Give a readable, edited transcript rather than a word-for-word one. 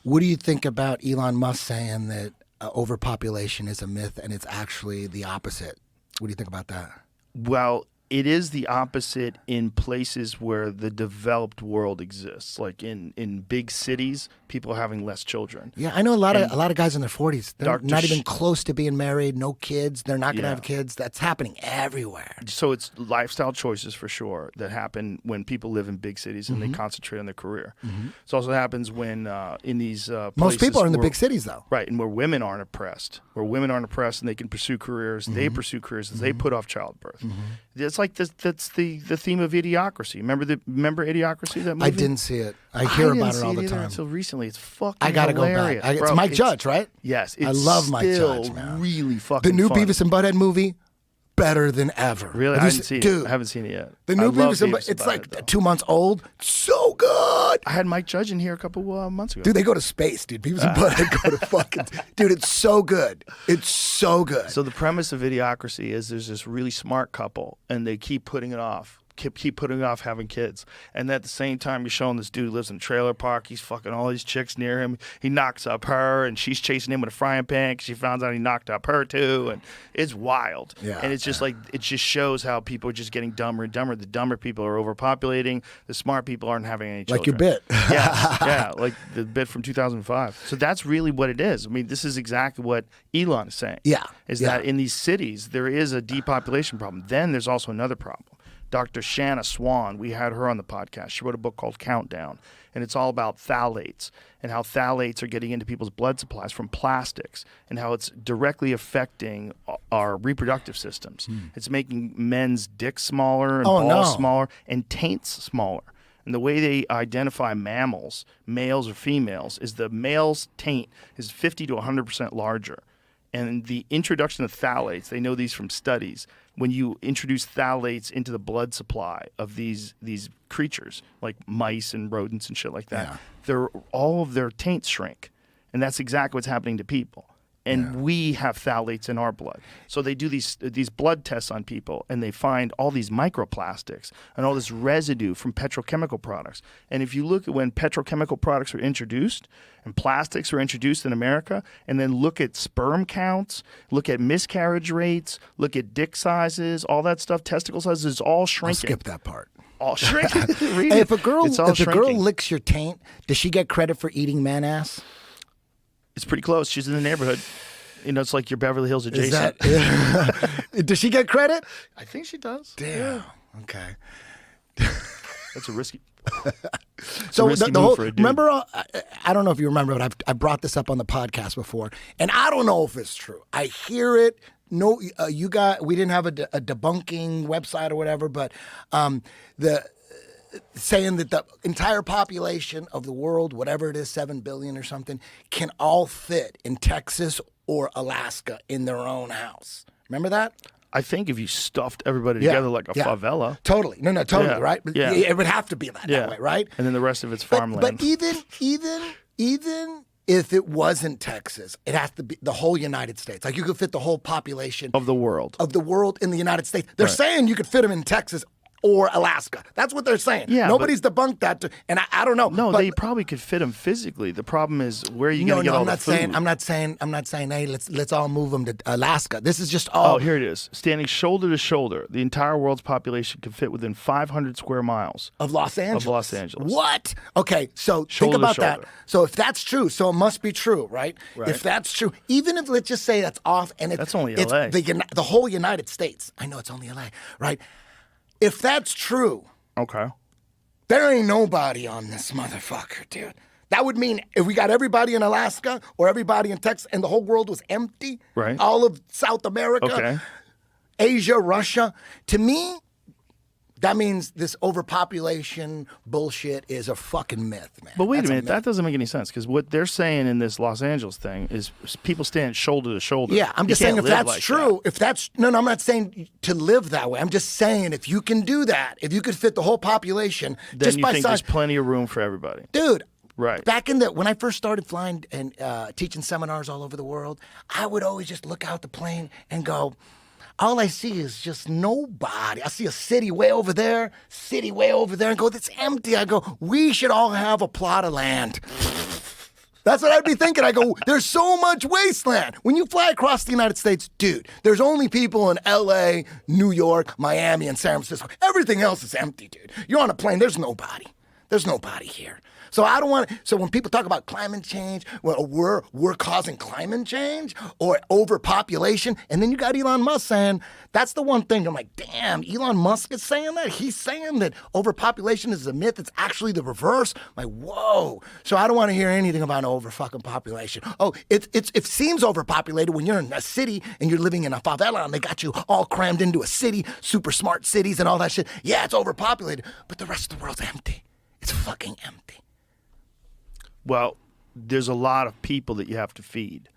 What do you think about Elon Musk saying that overpopulation is a myth and it's actually the opposite? What do you think about that? Well, it is the opposite in places where the developed world exists, like in big cities, people having less children. Yeah, I know a lot of guys in their 40s. They're Dr. not even close to being married, no kids. They're not going to Yeah. have kids. That's happening everywhere. So it's lifestyle choices for sure that happen when people live in big cities and they concentrate on their career. It also happens when in these places Most people are in the where- big cities, though. Right, and where women aren't oppressed, and they can pursue careers, they pursue careers as they put off childbirth. It's like that's the theme of Idiocracy. Remember Idiocracy, that movie? I didn't see it. I hear about it all the either time. until recently. It's fucking I got to go hilarious. back. It's Bro, Mike Judge, right? Yes. I It's love Mike still Judge, man. really fucking The new funny. Beavis and Butthead movie, better than ever. Really? Have I you didn't see it. Dude, I haven't seen it yet. the new I love Beavis and Butthead, it's like though. 2 months old. So good. I had Mike Judge in here a couple months ago. Dude, they go to space, dude. Beavis and Butthead go to fucking... Dude, it's so good. It's so good. So the premise of Idiocracy is there's this really smart couple, and they keep putting it off. Keep putting off having kids, and at the same time you're showing this dude who lives in a trailer park. He's fucking all these chicks near him. He knocks up her, and she's chasing him with a frying pan because she finds out he knocked up her too, and it's wild. Yeah, and it's just like it just shows how people are just getting dumber and dumber. The dumber people are overpopulating. The smart people aren't having any children. Like your bit. Yeah, like the bit from 2005. So that's really what it is. I mean, this is exactly what Elon is saying. Yeah, is yeah. that in these cities there is a depopulation problem. Then there's also another problem. Dr. Shanna Swan, we had her on the podcast. She wrote a book called Countdown, and it's all about phthalates and how phthalates are getting into people's blood supplies from plastics and how it's directly affecting our reproductive systems. It's making men's dicks smaller and balls smaller and taints smaller. And the way they identify mammals, males or females, is the male's taint is 50 to 100% larger. And the introduction of phthalates, they know these from studies, when you introduce phthalates into the blood supply of these creatures, like mice and rodents and shit like that, all of their taints shrink. And that's exactly what's happening to people. And we have phthalates in our blood. So they do these blood tests on people, and they find all these microplastics and all this residue from petrochemical products. And if you look at when petrochemical products were introduced and plastics were introduced in America, and then look at sperm counts, look at miscarriage rates, look at dick sizes, all that stuff, testicle sizes, it's all shrinking. I'll skip that part. All shrinking. Hey, if a girl shrinking. licks your taint, does she get credit for eating man ass? It's pretty close. She's in the neighborhood. You know, it's like your Beverly Hills adjacent. Does she get credit? I think she does. Damn. Okay. That's a risky. So risky the move whole, for a dude. remember, I don't know if you remember, but I brought this up on the podcast before, and I don't know if it's true. I hear it. No, we didn't have a debunking website or whatever, but saying that the entire population of the world, whatever it is, 7 billion or something, can all fit in Texas or Alaska in their own house. Remember that? I think if you stuffed everybody together like a favela. Totally. No, totally, Yeah. right? But Yeah. it would have to be that way, right? And then the rest of it's farmland. But even if it wasn't Texas, it has to be the whole United States. Like you could fit the whole population of the world. In the United States. They're saying you could fit them in Texas or Alaska. That's what they're saying. Yeah, Nobody's debunked that. And I don't know. No, but, they probably could fit them physically. The problem is where are you going to get all the food? I'm not saying, hey, let's all move them to Alaska. This is just all. Oh, here it is. Standing shoulder to shoulder, the entire world's population could fit within 500 square miles of Los Angeles. What? Okay, so think about that. So if that's true, so it must be true, right? If that's true, even if let's just say that's off, and that's only it's LA. The whole United States. I know it's only LA, right? If that's true, okay, there ain't nobody on this motherfucker, dude. That would mean if we got everybody in Alaska or everybody in Texas and the whole world was empty, right? All of South America, Asia, Russia. To me, that means this overpopulation bullshit is a fucking myth, man. But wait a minute, that doesn't make any sense because what they're saying in this Los Angeles thing is people stand shoulder to shoulder. Yeah, I'm just saying if that's true, no, I'm not saying to live that way. I'm just saying if you can do that, if you could fit the whole population, then just you by think size, there's plenty of room for everybody, dude. Right. Back when I first started flying and teaching seminars all over the world, I would always just look out the plane and go, all I see is just nobody. I see a city way over there, and go, that's empty. I go, we should all have a plot of land. That's what I'd be thinking. I go, there's so much wasteland. When you fly across the United States, dude, there's only people in LA, New York, Miami, and San Francisco. Everything else is empty, dude. You're on a plane, there's nobody. There's nobody here. So I don't want to, so when people talk about climate change, well, we're causing climate change or overpopulation, and then you got Elon Musk saying, that's the one thing. I'm like, damn, Elon Musk is saying that? He's saying that overpopulation is a myth. It's actually the reverse. I'm like, whoa. So I don't want to hear anything about over fucking population. Oh, it seems overpopulated when you're in a city and you're living in a favela and they got you all crammed into a city, super smart cities and all that shit. Yeah, it's overpopulated, but the rest of the world's empty. It's fucking empty. Well, there's a lot of people that you have to feed.